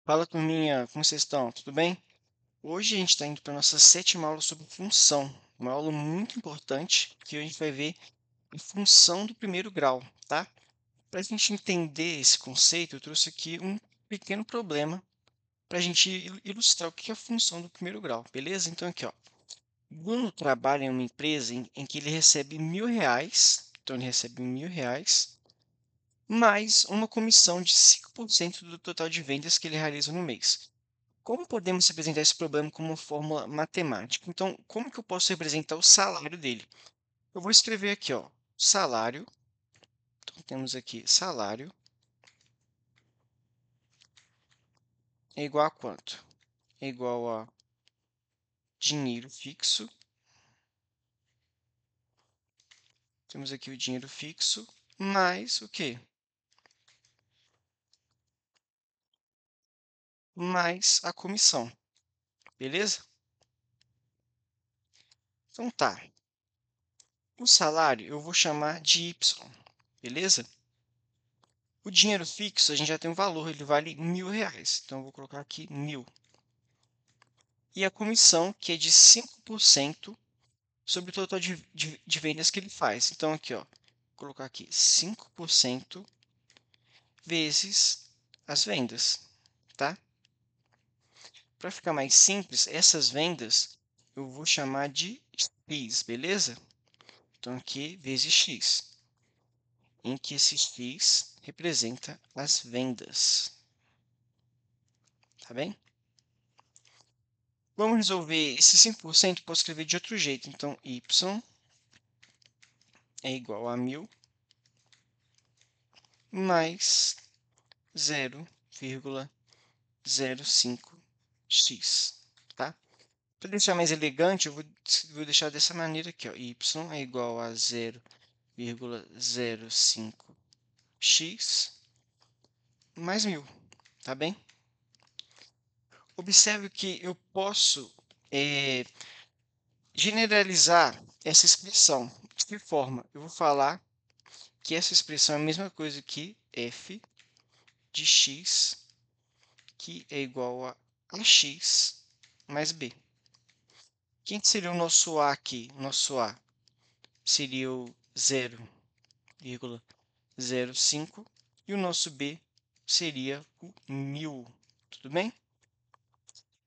Fala, turminha, como vocês estão? Tudo bem? Hoje a gente está indo para a nossa sétima aula sobre função, uma aula muito importante que a gente vai ver a função do primeiro grau, tá? Para a gente entender esse conceito, eu trouxe aqui um pequeno problema para a gente ilustrar o que é a função do primeiro grau, beleza? Então, aqui, ó, Bruno trabalha em uma empresa em que ele recebe R$ 1.000, então ele recebe R$ 1.000, mais uma comissão de 5% do total de vendas que ele realiza no mês. Como podemos representar esse problema como uma fórmula matemática? Então, como que eu posso representar o salário dele? Eu vou escrever aqui, ó, salário. Então, temos aqui salário é igual a quanto? É igual a dinheiro fixo. Temos aqui o dinheiro fixo mais o quê? Mais a comissão, beleza? Então tá. O salário eu vou chamar de Y, beleza? O dinheiro fixo a gente já tem um valor, ele vale R$ 1.000. Então eu vou colocar aqui 1.000. E a comissão, que é de 5% sobre o total de vendas que ele faz. Então, aqui, ó, vou colocar aqui 5% vezes as vendas, tá? Para ficar mais simples, essas vendas eu vou chamar de X, beleza? Então, aqui vezes X, em que esse X representa as vendas, tá bem? Vamos resolver esse 5%, posso escrever de outro jeito. Então, Y é igual a 1.000 mais 0,05x, tá? Para deixar mais elegante, eu vou deixar dessa maneira aqui, ó. Y é igual a 0,05x mais 1.000, tá bem? Observe que eu posso generalizar essa expressão. De que forma? Eu vou falar que essa expressão é a mesma coisa que f de x, que é igual a ax mais b. Quem seria o nosso A aqui? Nosso A seria o 0,05 e o nosso B seria o 1.000, tudo bem?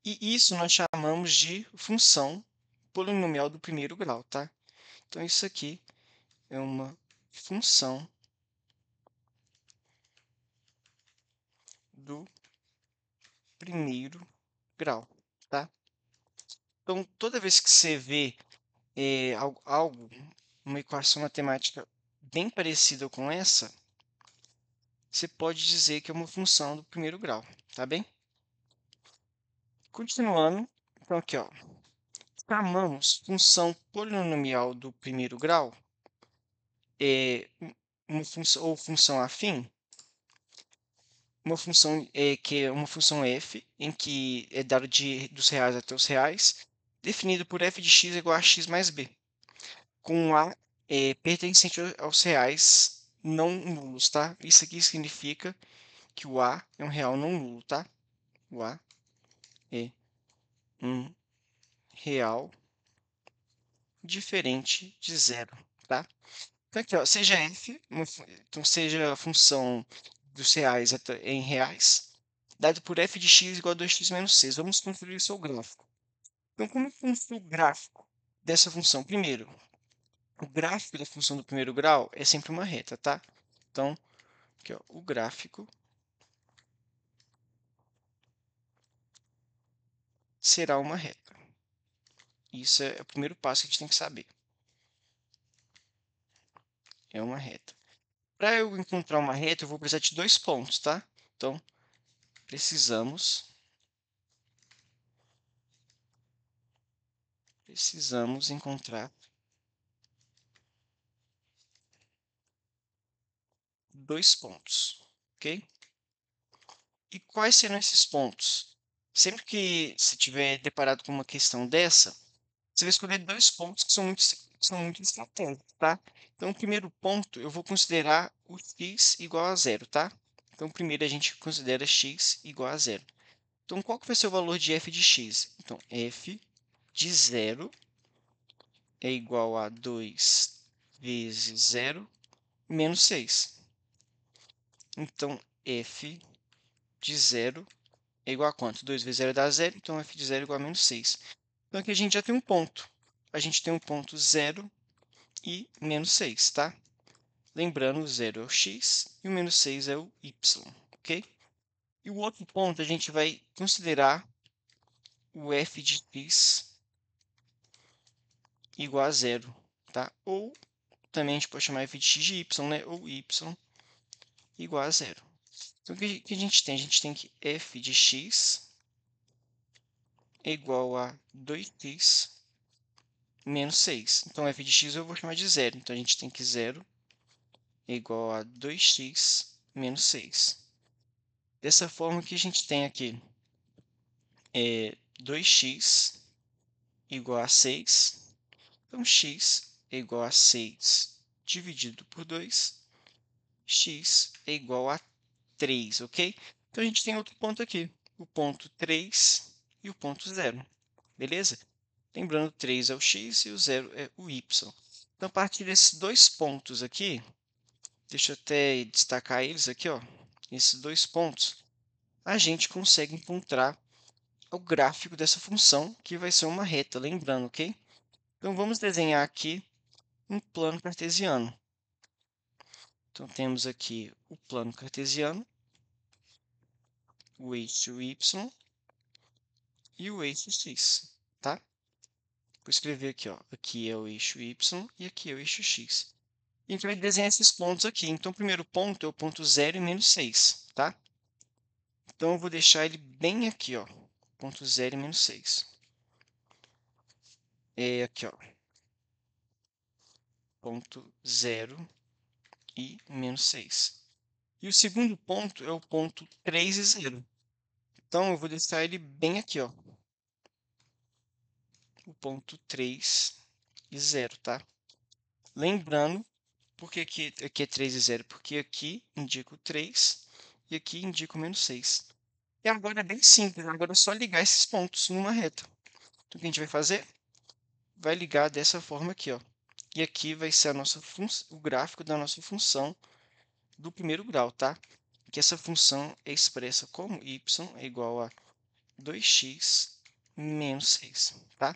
E isso nós chamamos de função polinomial do primeiro grau, tá? Então, isso aqui é uma função do primeiro grau, tá? Então, toda vez que você vê algo, uma equação matemática bem parecida com essa, você pode dizer que é uma função do primeiro grau, tá bem? Continuando, então aqui, ó, chamamos função polinomial do primeiro grau, uma função ou função afim, uma função que é uma função f, em que é dado dos reais até os reais, definido por f de x igual a x mais b, com a pertencente aos reais não nulos, tá? Isso aqui significa que o a é um real não nulo, tá? O a é um real diferente de zero, tá? Então, aqui, ó, seja f, então seja a função dos reais em reais, dado por f de x igual a 2x menos 6. Vamos construir o seu gráfico. Então, como construir o gráfico dessa função? Primeiro, o gráfico da função do primeiro grau é sempre uma reta, tá? Então, aqui, ó, o gráfico será uma reta. Isso é o primeiro passo que a gente tem que saber. É uma reta. Para eu encontrar uma reta, eu vou precisar de dois pontos, tá? Então, precisamos encontrar dois pontos, ok? E quais serão esses pontos? Sempre que você tiver deparado com uma questão dessa, você vai escolher dois pontos que são muito estratégicos, tá? Então, o primeiro ponto, eu vou considerar o x igual a zero, tá? Então, primeiro a gente considera x igual a zero. Então, qual que vai ser o valor de f de x? Então, f de 0 é igual a 2 vezes 0 menos 6. Então, f de 0 é igual a quanto? 2 vezes 0 dá 0, então f de 0 é igual a menos 6. Então, aqui a gente já tem um ponto. A gente tem um ponto 0 e menos 6, tá? Lembrando, o 0 é o x e o menos 6 é o y, ok? E o outro ponto, a gente vai considerar o f de x igual a 0, tá? Ou também a gente pode chamar f de x de y, né? Ou y igual a 0. Então, o que a gente tem? A gente tem que f de x é igual a 2x menos 6. Então, f de x eu vou chamar de 0. Então, a gente tem que 0 é igual a 2x menos 6. Dessa forma, o que a gente tem aqui é 2x igual a 6. Então, x é igual a 6 dividido por 2. X é igual a 3, ok? Então, a gente tem outro ponto aqui, o ponto 3 e o ponto 0, beleza? Lembrando, 3 é o x e o 0 é o y. Então, a partir desses dois pontos aqui, deixa eu até destacar eles aqui, ó, esses dois pontos, a gente consegue encontrar o gráfico dessa função, que vai ser uma reta, lembrando, ok? Então, vamos desenhar aqui um plano cartesiano. Então, temos aqui o plano cartesiano, o eixo y e o eixo x, tá? Vou escrever aqui, ó. Aqui é o eixo y e aqui é o eixo x. E a gente vai desenhar esses pontos aqui. Então, o primeiro ponto é o ponto 0 e menos 6, tá? Então, eu vou deixar ele bem aqui, ó. Ponto 0 e menos 6. É aqui, ó. Ponto 0 e menos 6. E o segundo ponto é o ponto 3 e 0. Então, eu vou deixar ele bem aqui, ó. O ponto 3 e 0, tá? Lembrando, por que aqui é 3 e 0? Porque aqui indica o 3 e aqui indica o menos 6. E agora é bem simples, agora é só ligar esses pontos numa reta. Então, o que a gente vai fazer? Vai ligar dessa forma aqui, ó. E aqui vai ser a nossa o gráfico da nossa função do primeiro grau, tá? Que essa função é expressa como y é igual a 2x menos 6, tá?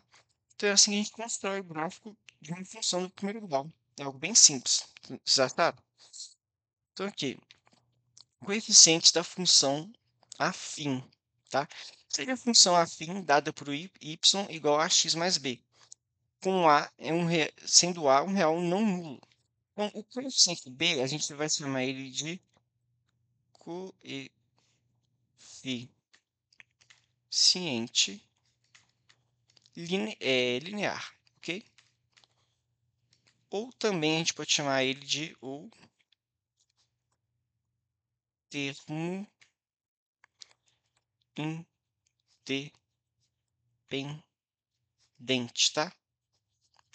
Então, é assim que a gente constrói o gráfico de uma função do primeiro grau. É algo bem simples, certo? Então, aqui, coeficientes da função afim, tá? Seria a função afim dada por y igual a x mais b, com a sendo a um real não nulo. Então, o coeficiente b, a gente vai chamar ele de coeficiente linear, ok? Ou também a gente pode chamar ele de o termo independente, tá?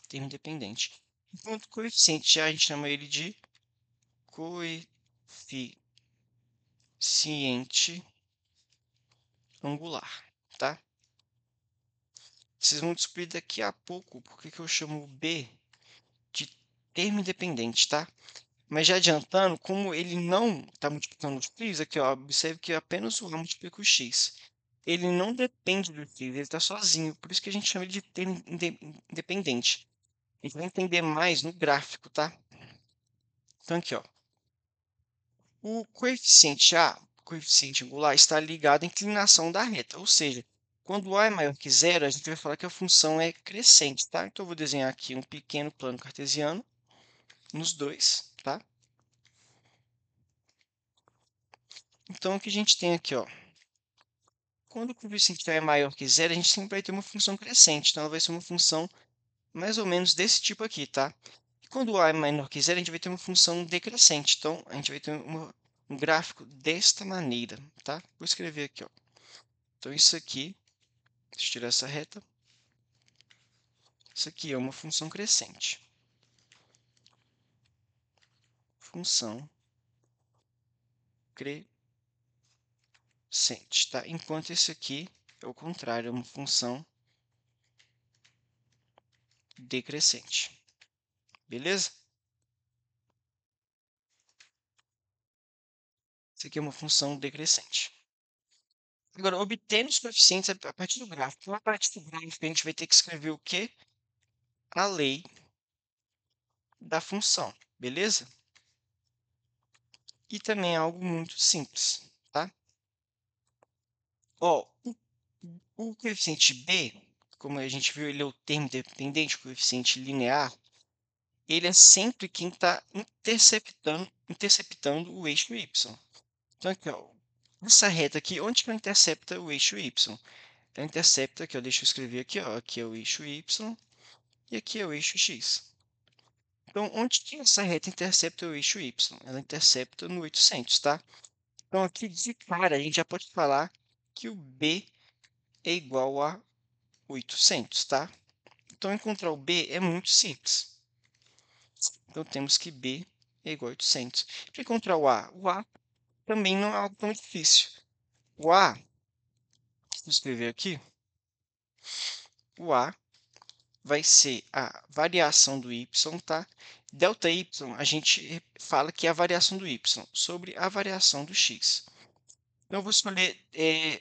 Termo independente. Enquanto coeficiente a gente chama ele de coeficiente angular, tá? Vocês vão descobrir daqui a pouco porque que eu chamo o b de termo independente, tá? Mas já adiantando, como ele não está multiplicando os x, aqui, ó, observe que apenas o a multiplica o x. Ele não depende do x, ele está sozinho. Por isso que a gente chama ele de termo independente. A gente vai entender mais no gráfico, tá? Então, aqui, ó. O coeficiente A, coeficiente angular, está ligado à inclinação da reta. Ou seja, quando A é maior que zero, a gente vai falar que a função é crescente, tá? Então, eu vou desenhar aqui um pequeno plano cartesiano nos dois, tá? Então, o que a gente tem aqui, ó. Quando o coeficiente é maior que zero, a gente sempre vai ter uma função crescente. Então, ela vai ser uma função mais ou menos desse tipo aqui, tá? E quando a é menor que zero, a gente vai ter uma função decrescente. Então, a gente vai ter um gráfico desta maneira, tá? Vou escrever aqui, ó. Então, isso aqui, deixa eu tirar essa reta. Isso aqui é uma função crescente. Função crescente, tá? Enquanto esse aqui é o contrário, é uma função decrescente, beleza? Isso aqui é uma função decrescente. Agora, obtendo os coeficientes a partir do gráfico. Então, a partir do gráfico, a gente vai ter que escrever o quê? A lei da função, beleza? E também é algo muito simples, tá? Ó, o coeficiente b, como a gente viu, ele é o termo dependente, o coeficiente linear, ele é sempre quem está interceptando o eixo y. Então, aqui, ó, essa reta aqui, onde que ela intercepta o eixo y? Ela intercepta aqui, ó, deixa eu escrever aqui, ó, aqui é o eixo y e aqui é o eixo x. Então, onde que essa reta intercepta o eixo y? Ela intercepta no 800, tá? Então, aqui de cara, a gente já pode falar que o b é igual a 800, tá? Então, encontrar o b é muito simples. Então, temos que b é igual a 800. Para encontrar o a também não é algo tão difícil. O a, vou escrever aqui, o a vai ser a variação do y, tá? Delta y, a gente fala que é a variação do y sobre a variação do x. Então, eu vou escolher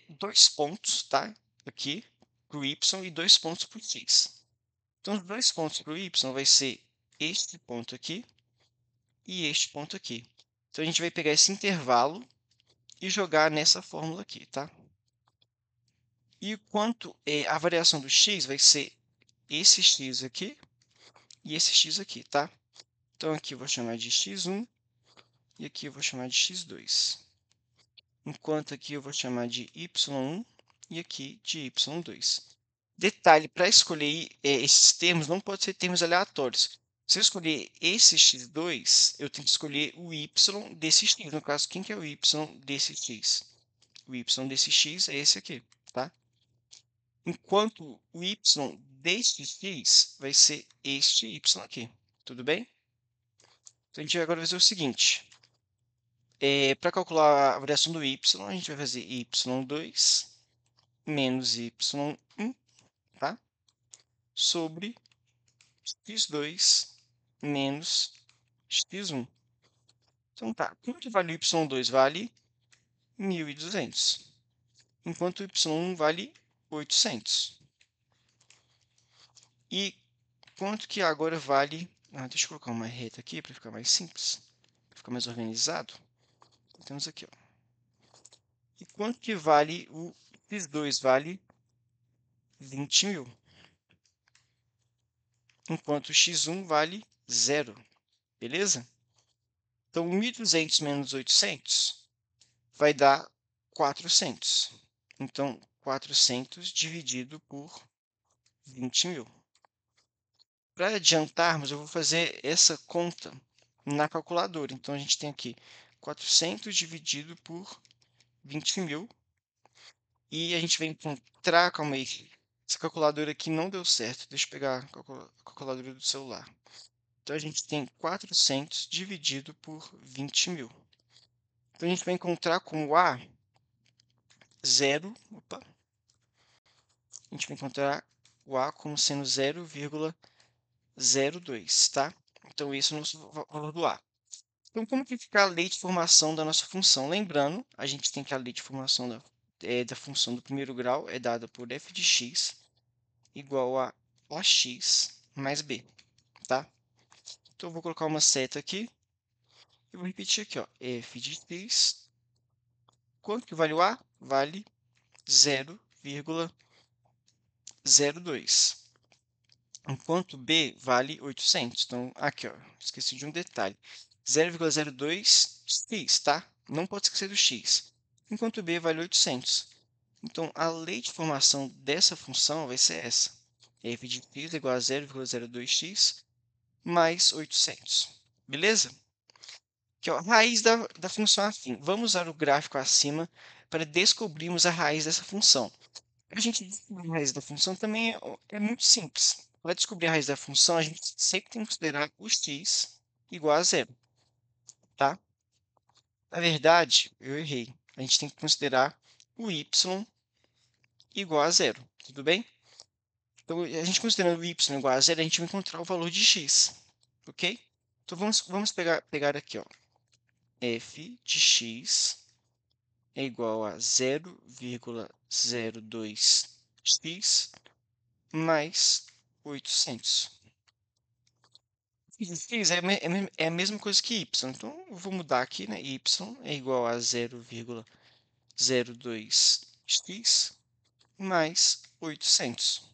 dois pontos, tá? Aqui, para o y e dois pontos para o x. Então, os dois pontos para o y vai ser este ponto aqui e este ponto aqui. Então, a gente vai pegar esse intervalo e jogar nessa fórmula aqui, tá? E quanto a variação do x vai ser esse x aqui e esse x aqui, tá? Então, aqui eu vou chamar de x1 e aqui eu vou chamar de x2. Enquanto aqui eu vou chamar de y1 e aqui de y2. Detalhe, para escolher esses termos, não pode ser termos aleatórios. Se eu escolher esse x2, eu tenho que escolher o y desse x. No caso, quem que é o y desse x? O y desse x é esse aqui, tá? Enquanto o y deste x vai ser este y aqui. Tudo bem? Então, a gente vai agora fazer o seguinte. Para calcular a variação do y, a gente vai fazer y2 menos y1, tá? Sobre x2 menos x1. Então, tá. Quanto vale o y2? Vale 1.200. Enquanto o y1 vale 800. E quanto que agora vale... deixa eu colocar uma reta aqui para ficar mais simples. Para ficar mais organizado. Então, temos aqui, ó. E quanto que vale o x2? Vale 20.000. Enquanto o x1 vale 0. Beleza? Então, 1.200 menos 800 vai dar 400. Então, 400 dividido por 20.000. Para adiantarmos, eu vou fazer essa conta na calculadora. Então, a gente tem aqui 400 dividido por 20.000. E a gente vai encontrar, calma aí, essa calculadora aqui não deu certo. Deixa eu pegar a calculadora do celular. Então, a gente tem 400 dividido por 20.000. Então, a gente vai encontrar como A 0, opa, a gente vai encontrar o A como sendo 0,02, tá? Então, esse é o nosso valor do A. Então, como que fica a lei de formação da nossa função? Lembrando, a gente tem que a lei de formação da função do primeiro grau é dada por f de x igual a ax mais b, tá? Então, eu vou colocar uma seta aqui e vou repetir aqui, ó, f de x. Quanto que vale o a? Vale 0,02. Enquanto b vale 800. Então, aqui, ó, esqueci de um detalhe. 0,02x, tá? Não pode esquecer do x. Enquanto b vale 800. Então, a lei de formação dessa função vai ser essa. f de x é igual a 0,02x mais 800. Beleza? Aqui, ó, raiz da função afim. Vamos usar o gráfico acima para descobrirmos a raiz dessa função. A gente descobrir a raiz da função também é muito simples. Para descobrir a raiz da função, a gente sempre tem que considerar o x igual a zero, tá? Na verdade, eu errei. A gente tem que considerar o y igual a zero, tudo bem? Então, a gente considerando o y igual a zero, a gente vai encontrar o valor de x, ok? Então, vamos pegar aqui, ó, f de x é igual a 0,02x mais 800. X é a mesma coisa que y, então eu vou mudar aqui, né? Y é igual a 0,02x mais 800.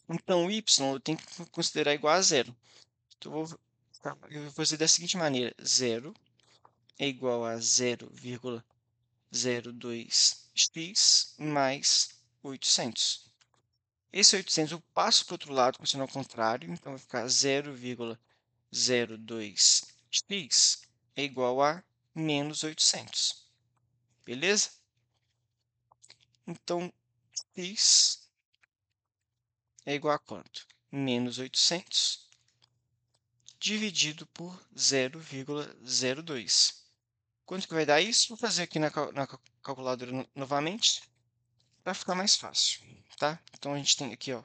Então, y eu tenho que considerar igual a zero. Então, eu vou fazer da seguinte maneira: 0 é igual a 0,02x mais 800. Esse 800 eu passo para o outro lado com o sinal contrário, então vai ficar 0,02x é igual a menos 800. Beleza? Então, x é igual a quanto? Menos 800 dividido por 0,02. Quanto que vai dar isso? Vou fazer aqui na calculadora novamente, para ficar mais fácil, tá? Então, a gente tem aqui, ó,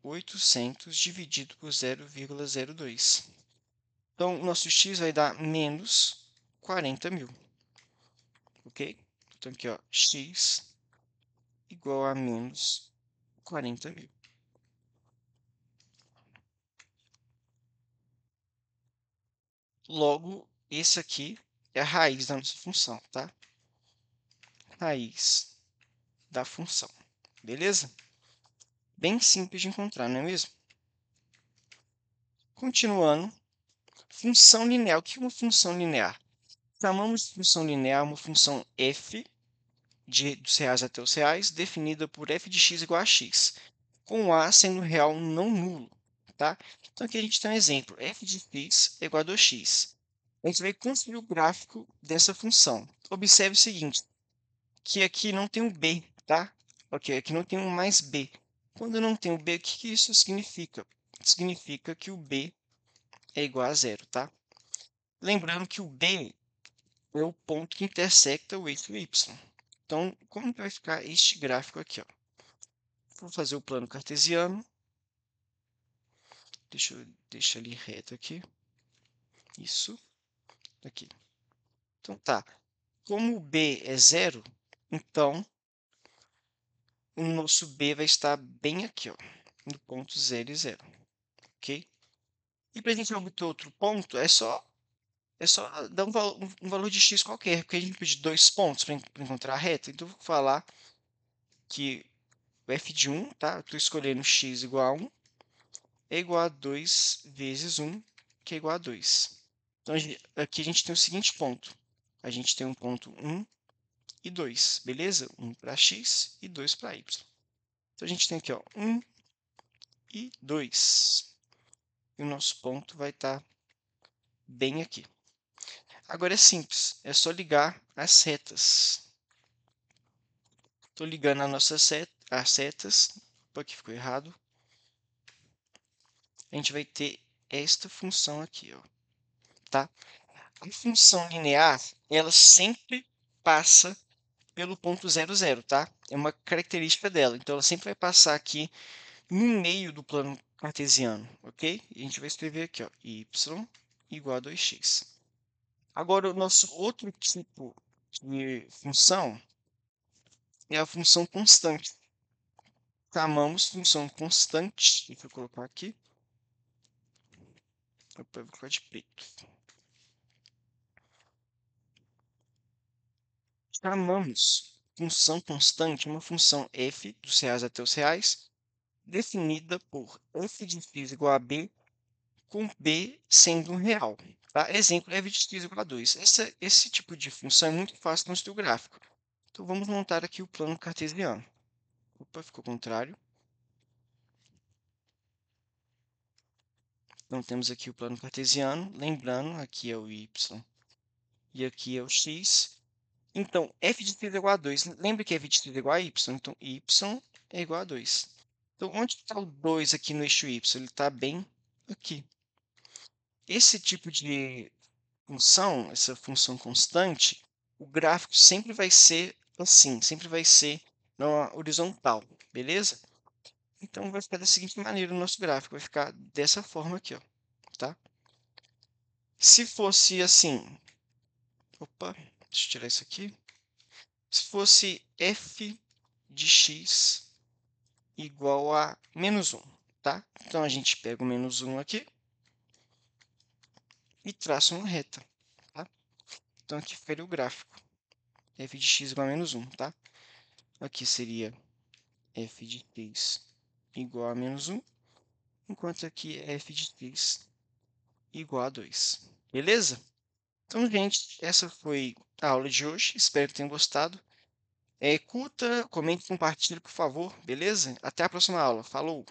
800 dividido por 0,02. Então, o nosso x vai dar menos 40.000, ok? Então, aqui, ó, x igual a menos 40.000. Logo, esse aqui é a raiz da nossa função, tá? Raiz da função, beleza? Bem simples de encontrar, não é mesmo? Continuando, função linear. O que é uma função linear? Chamamos de função linear uma função f dos reais até os reais, definida por f de x igual a x, com a sendo real não nulo, tá? Então, aqui a gente tem um exemplo, f de x é igual a 2x. A gente vai construir o gráfico dessa função. Observe o seguinte, que aqui não tem um b, tá? Ok, aqui não tem um mais b. Quando não tem o b, o que isso significa? Significa que o b é igual a zero, tá? Lembrando que o b é o ponto que intersecta o eixo y. Então, como que vai ficar este gráfico aqui, ó? Vou fazer o plano cartesiano. Deixa eu deixar ele reto aqui. Isso, aqui. Então, tá. Como o b é zero, então o nosso b vai estar bem aqui, ó, no ponto 0 e 0, ok? E para a gente obter outro ponto, é só dar um valor de x qualquer, porque a gente precisa de 2 pontos para encontrar a reta. Então, eu vou falar que o f de 1, tá? Eu estou escolhendo x igual a 1, é igual a 2 vezes 1, que é igual a 2. Então, aqui a gente tem o seguinte ponto. A gente tem um ponto 1 e 2, beleza? 1 para x e 2 para y. Então, a gente tem aqui, ó, 1 e 2. E o nosso ponto vai estar bem aqui. Agora é simples, é só ligar as setas. Estou ligando as setas. Opa, aqui ficou errado. A gente vai ter esta função aqui, ó, tá? A função linear, ela sempre passa pelo ponto 0, 0, tá? É uma característica dela. Então, ela sempre vai passar aqui no meio do plano cartesiano, ok? E a gente vai escrever aqui, ó, y igual a 2x. Agora, o nosso outro tipo de função é a função constante. Chamamos função constante, deixa eu colocar aqui, opa, vou colocar de preto. Chamamos função constante uma função f dos reais até os reais, definida por f de x igual a b, com b sendo um real. Tá? Exemplo, f de x igual a 2. Esse tipo de função é muito fácil de construir o gráfico. Então, vamos montar aqui o plano cartesiano. Opa, ficou o contrário. Então, temos aqui o plano cartesiano. Lembrando, aqui é o y e aqui é o x. Então, f de x é igual a 2. Lembra que f de x é igual a y? Então, y é igual a 2. Então, onde está o 2 aqui no eixo y? Ele está bem aqui. Esse tipo de função, essa função constante, o gráfico sempre vai ser assim, sempre vai ser na horizontal, beleza? Então vai ficar da seguinte maneira o nosso gráfico, vai ficar dessa forma aqui, ó, tá? Se fosse assim, opa, deixa eu tirar isso aqui. Se fosse f de x igual a -1, tá? Então a gente pega o -1 aqui e traça uma reta, tá? Então aqui ficaria o gráfico, f de x igual a -1, tá? Aqui seria f de x igual a -1, enquanto aqui é f de x igual a 2. Beleza? Então, gente, essa foi a aula de hoje. Espero que tenham gostado. Curta, comente, compartilhe, por favor. Beleza? Até a próxima aula. Falou!